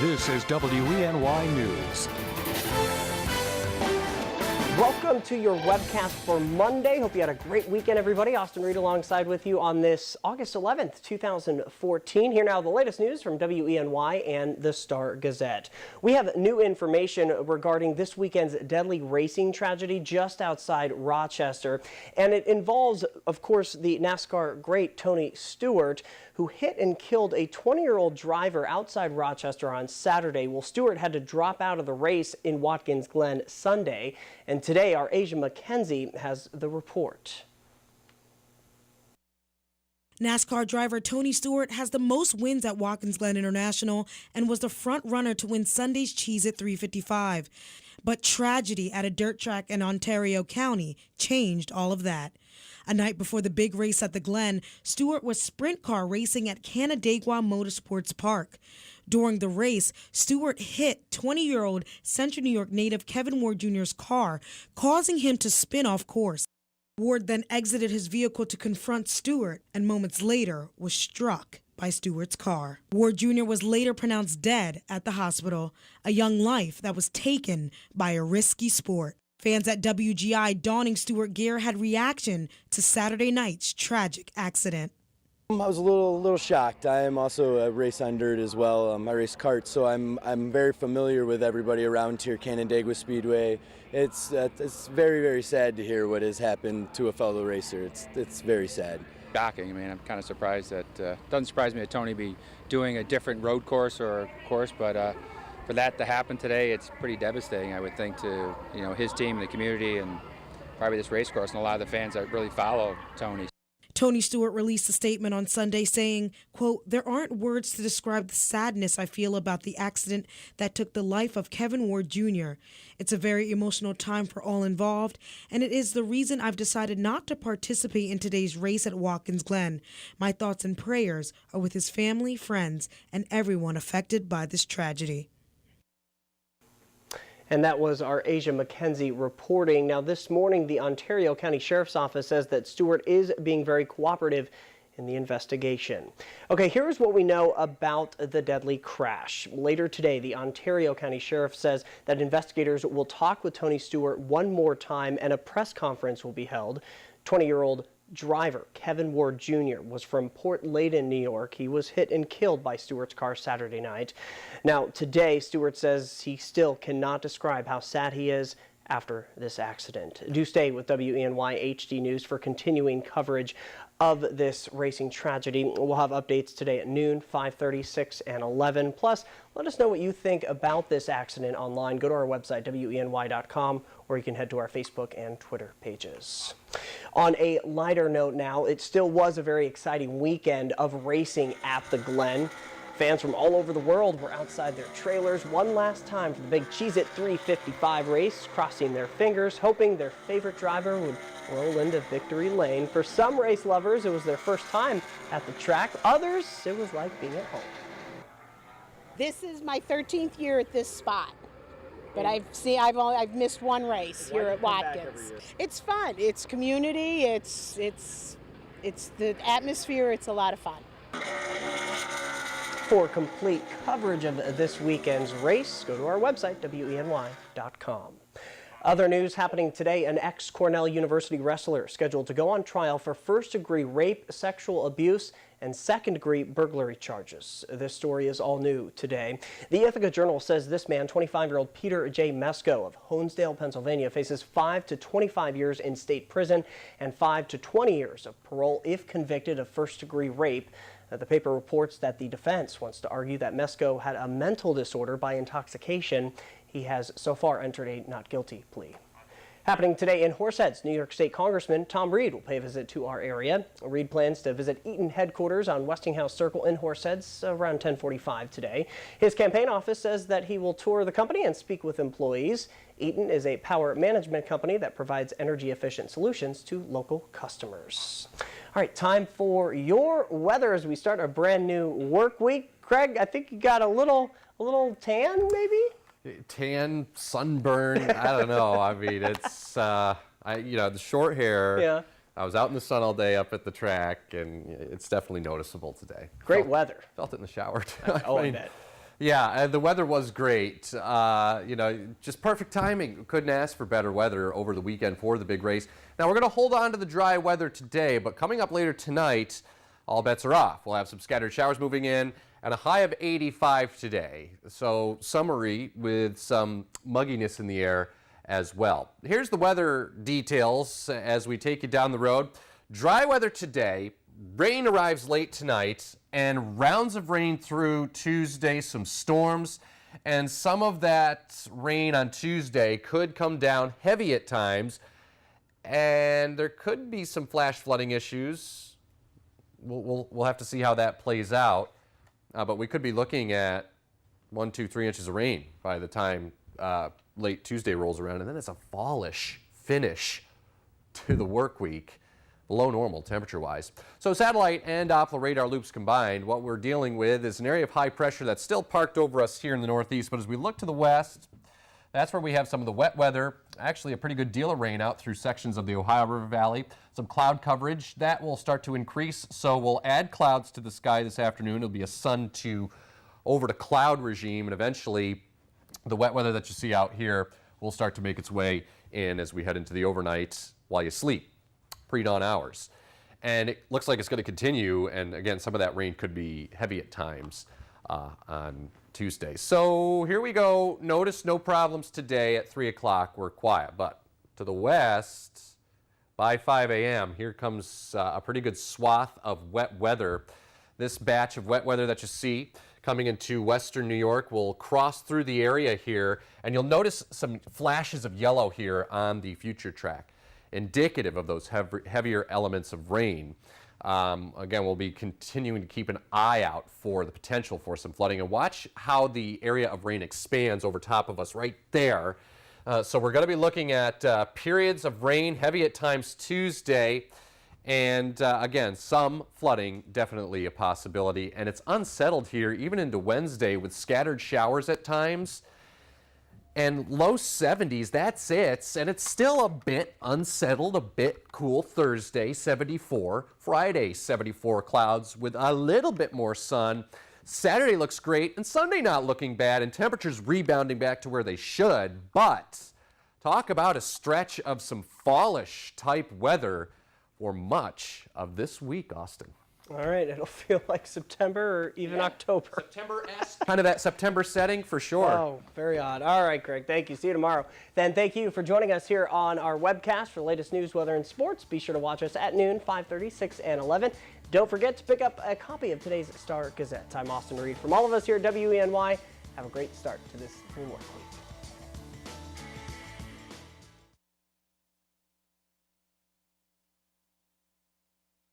This is WENY News. Welcome to your webcast for Monday. Hope you had a great weekend, everybody. Austin Reed alongside with you on this August 11th, 2014. Here now the latest news from WENY and the Star-Gazette. We have new information regarding this weekend's deadly racing tragedy just outside Rochester. And it involves, of course, the NASCAR great Tony Stewart, who hit and killed a 20-year-old driver outside Rochester on Saturday. Well, Stewart had to drop out of the race in Watkins Glen Sunday. And today, our Asia McKenzie has the report. NASCAR driver Tony Stewart has the most wins at Watkins Glen International and was the front runner to win Sunday's Cheese at 355. But tragedy at a dirt track in Ontario County changed all of that. A night before the big race at the Glen, Stewart was sprint car racing at Canandaigua Motorsports Park. During the race, Stewart hit 20-year-old Central New York native Kevin Ward Jr.'s car, causing him to spin off course. Ward then exited his vehicle to confront Stewart and moments later was struck by Stewart's car. Ward Jr. was later pronounced dead at the hospital, a young life that was taken by a risky sport. Fans at WGI donning Stewart gear had reaction to Saturday night's tragic accident. I was a little shocked. I am also a race on dirt as well. I race karts, so I'm very familiar with everybody around here, Canandaigua Speedway. It's very, very sad to hear what has happened to a fellow racer. It's very sad. Shocking. I mean, I'm kind of surprised that doesn't surprise me that Tony be doing a different road course or course, but for that to happen today, it's pretty devastating. I would think to his team, the community, and probably this race course, and a lot of the fans that really follow Tony. Tony Stewart released a statement on Sunday saying, quote, "There aren't words to describe the sadness I feel about the accident that took the life of Kevin Ward Jr. It's a very emotional time for all involved, and it is the reason I've decided not to participate in today's race at Watkins Glen. My thoughts and prayers are with his family, friends, and everyone affected by this tragedy." And that was our Asia McKenzie reporting. Now, this morning, the Ontario County Sheriff's Office says that Stewart is being very cooperative in the investigation. Okay, here's what we know about the deadly crash. Later today, the Ontario County Sheriff says that investigators will talk with Tony Stewart one more time and a press conference will be held. 20-year-old driver Kevin Ward Jr. was from Port Layton, New York. He was hit and killed by Stewart's car Saturday night. Now, today, Stewart says he still cannot describe how sad he is after this accident. Do stay with WENY-HD News for continuing coverage of this racing tragedy. We'll have updates today at noon, 5:30, 6, and 11. Plus, let us know what you think about this accident online. Go to our website, WENY.com, or you can head to our Facebook and Twitter pages. On a lighter note now, it still was a very exciting weekend of racing at the Glen. Fans from all over the world were outside their trailers one last time for the big Cheez-It 355 race, crossing their fingers, hoping their favorite driver would roll into victory lane. For some race lovers, it was their first time at the track. Others, it was like being at home. This is my 13th year at this spot, but I've missed one race here at Watkins. It's fun. It's community. It's the atmosphere. It's a lot of fun. For complete coverage of this weekend's race, go to our website, WENY.com. Other news happening today, an ex-Cornell University wrestler scheduled to go on trial for first-degree rape, sexual abuse, and second-degree burglary charges. This story is all new today. The Ithaca Journal says this man, 25-year-old Peter J. Mesko of Honesdale, Pennsylvania, faces 5 to 25 years in state prison and 5 to 20 years of parole if convicted of first-degree rape. The paper reports that the defense wants to argue that Mesko had a mental disorder by intoxication. He has so far entered a not guilty plea. Happening today in Horseheads, New York State Congressman Tom Reed will pay a visit to our area. Reed plans to visit Eaton headquarters on Westinghouse Circle in Horseheads around 10:45 today. His campaign office says that he will tour the company and speak with employees. Eaton is a power management company that provides energy-efficient solutions to local customers. All right, time for your weather as we start a brand new work week. Craig, I think you got a little tan, maybe? Tan, sunburn, I don't know. I mean, it's, the short hair. Yeah. I was out in the sun all day up at the track, and it's definitely noticeable today. Great weather. Felt it in the shower, too. I bet. Yeah, the weather was great. Just perfect timing. Couldn't ask for better weather over the weekend for the big race. Now, we're going to hold on to the dry weather today, but coming up later tonight, all bets are off. We'll have some scattered showers moving in and a high of 85 today. So summery with some mugginess in the air as well. Here's the weather details as we take you down the road. Dry weather today. Rain arrives late tonight, and rounds of rain through Tuesday, some storms, and some of that rain on Tuesday could come down heavy at times, and there could be some flash flooding issues. We'll have to see how that plays out, but we could be looking at 1, 2, 3 inches of rain by the time late Tuesday rolls around, and then it's a fallish finish to the work week. Below normal temperature-wise. So satellite and Doppler radar loops combined, what we're dealing with is an area of high pressure that's still parked over us here in the northeast, but as we look to the west, that's where we have some of the wet weather, actually a pretty good deal of rain out through sections of the Ohio River Valley, some cloud coverage. That will start to increase, so we'll add clouds to the sky this afternoon. It'll be a sun to over to cloud regime, and eventually the wet weather that you see out here will start to make its way in as we head into the overnight while you sleep. Pre-dawn hours. And it looks like it's going to continue, and again, some of that rain could be heavy at times on Tuesday. So here we go. Notice no problems today at 3 o'clock. We're quiet, but to the west, by 5 a.m., here comes a pretty good swath of wet weather. This batch of wet weather that you see coming into western New York will cross through the area here, and you'll notice some flashes of yellow here on the future track, indicative of those heavier elements of rain. Again, we'll be continuing to keep an eye out for the potential for some flooding, and watch how the area of rain expands over top of us right there. So we're going to be looking at periods of rain, heavy at times Tuesday, and again, some flooding definitely a possibility, and it's unsettled here even into Wednesday with scattered showers at times. And low 70s, that's it. And it's still a bit unsettled, a bit cool. Thursday, 74. Friday, 74 clouds with a little bit more sun. Saturday looks great, and Sunday not looking bad, and temperatures rebounding back to where they should. But talk about a stretch of some fallish type weather for much of this week, Austin. All right, it'll feel like September or even October. September-esque. Kind of that September setting for sure. Oh, very odd. All right, Greg, thank you. See you tomorrow. Then thank you for joining us here on our webcast for the latest news, weather, and sports. Be sure to watch us at noon, 5:30, 6, and 11. Don't forget to pick up a copy of today's Star Gazette. I'm Austin Reed. From all of us here at WENY, have a great start to this new work week.